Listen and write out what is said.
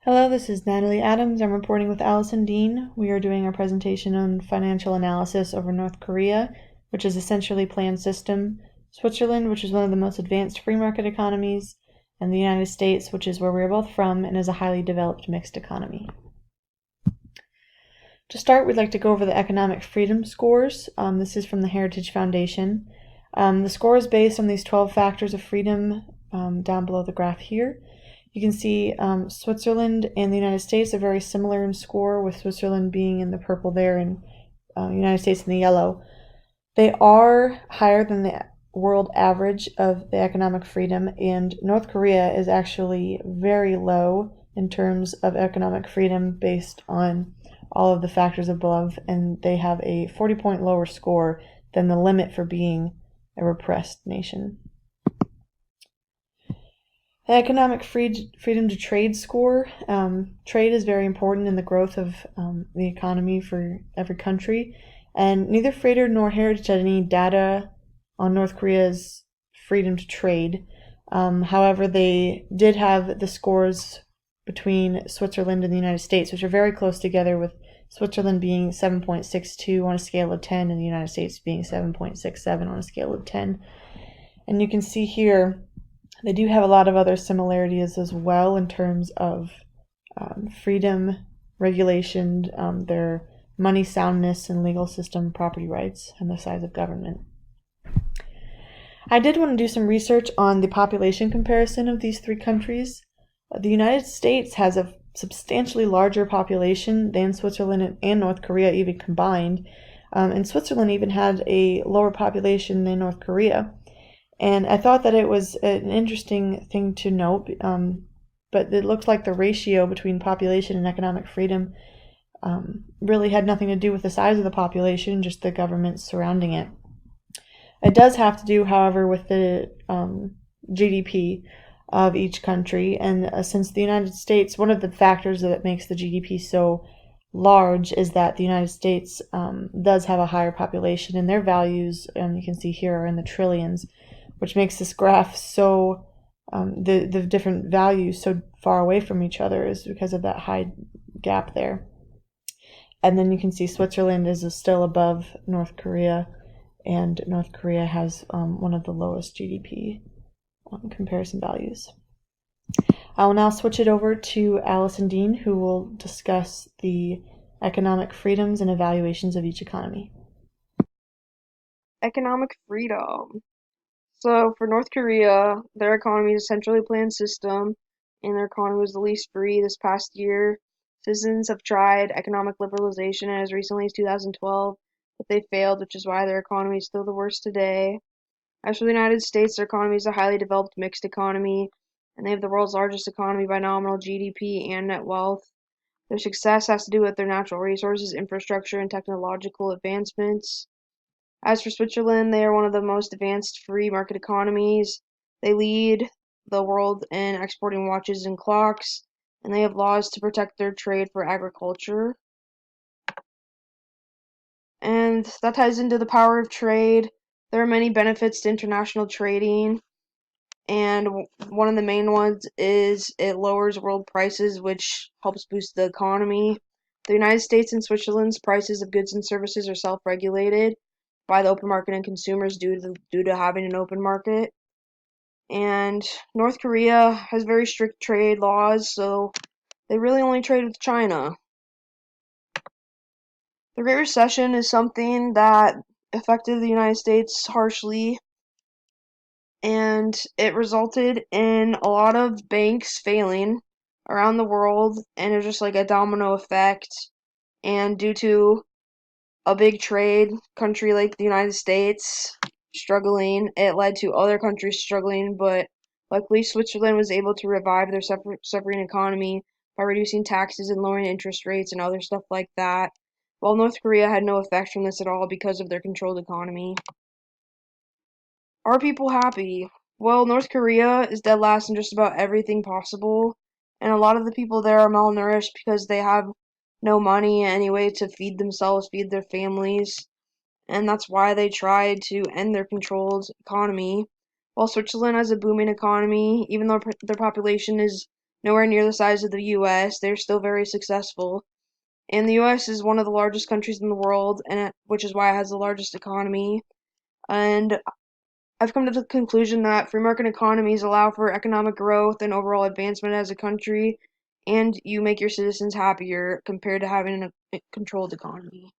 Hello, this is Natalie Adams. I'm reporting with Allison Dean. We are doing our presentation on financial analysis over North Korea, which is a centrally planned system, Switzerland, which is one of the most advanced free market economies, and the United States, which is where we're both from and is a highly developed mixed economy. To start, we'd like to go over the economic freedom scores. This is from the Heritage Foundation. The score is based on these 12 factors of freedom down below the graph here. You can see Switzerland and the United States are very similar in score, with Switzerland being in the purple there and United States in the yellow. They are higher than the world average of the economic freedom, and North Korea is actually very low in terms of economic freedom based on all of the factors above, and they have a 40-point lower score than the limit for being a repressed nation. The economic freedom to trade score. Trade is very important in the growth of the economy for every country, and neither Frater nor Heritage had any data on North Korea's freedom to trade. However, they did have the scores between Switzerland and the United States, which are very close together, with Switzerland being 7.62 on a scale of 10 and the United States being 7.67 on a scale of 10. And you can see here they do have a lot of other similarities as well in terms of freedom, regulation, their money soundness and legal system, property rights, and the size of government. I did want to do some research on the population comparison of these three countries. The United States has a substantially larger population than Switzerland and North Korea even combined, and Switzerland even had a lower population than North Korea. And I thought that it was an interesting thing to note, but it looks like the ratio between population and economic freedom really had nothing to do with the size of the population, just the governments surrounding it. It does have to do, however, with the GDP of each country, and since the United States, one of the factors that makes the GDP so large is that the United States does have a higher population, and their values, you can see here, are in the trillions, which makes this graph so, the different values so far away from each other is because of that high gap there. And then you can see Switzerland is still above North Korea, and North Korea has one of the lowest GDP comparison values. I will now switch it over to Allison Dean, who will discuss the economic freedoms and evaluations of each economy. Economic freedom. So for North Korea, their economy is a centrally planned system, and their economy was the least free this past year. Citizens have tried economic liberalization as recently as 2012, but they failed, which is why their economy is still the worst today. As for the United States, their economy is a highly developed mixed economy, and they have the world's largest economy by nominal GDP and net wealth. Their success has to do with their natural resources, infrastructure, and technological advancements. As for Switzerland, they are one of the most advanced free market economies. They lead the world in exporting watches and clocks, and they have laws to protect their trade for agriculture. And that ties into the power of trade. There are many benefits to international trading, and one of the main ones is it lowers world prices, which helps boost the economy. The United States and Switzerland's prices of goods and services are self-regulated by the open market and consumers due to having an open market. And North Korea has very strict trade laws, so they really only trade with China. The Great Recession is something that affected the United States harshly, and it resulted in a lot of banks failing around the world, and it was just like a domino effect. And due to a big trade country like the United States struggling, it led to other countries struggling, but luckily Switzerland was able to revive their suffering economy by reducing taxes and lowering interest rates and other stuff like that, while North Korea had no effect from this at all because of their controlled economy. Are people happy? Well, North Korea is dead last in just about everything possible, and a lot of the people there are malnourished because they have no money anyway to feed themselves, feed their families, and that's why they tried to end their controlled economy. While Switzerland has a booming economy, even though their population is nowhere near the size of the US. They're still very successful. And the US is one of the largest countries in the world, which is why it has the largest economy. And I've come to the conclusion that free market economies allow for economic growth and overall advancement as a country, and you make your citizens happier compared to having a controlled economy.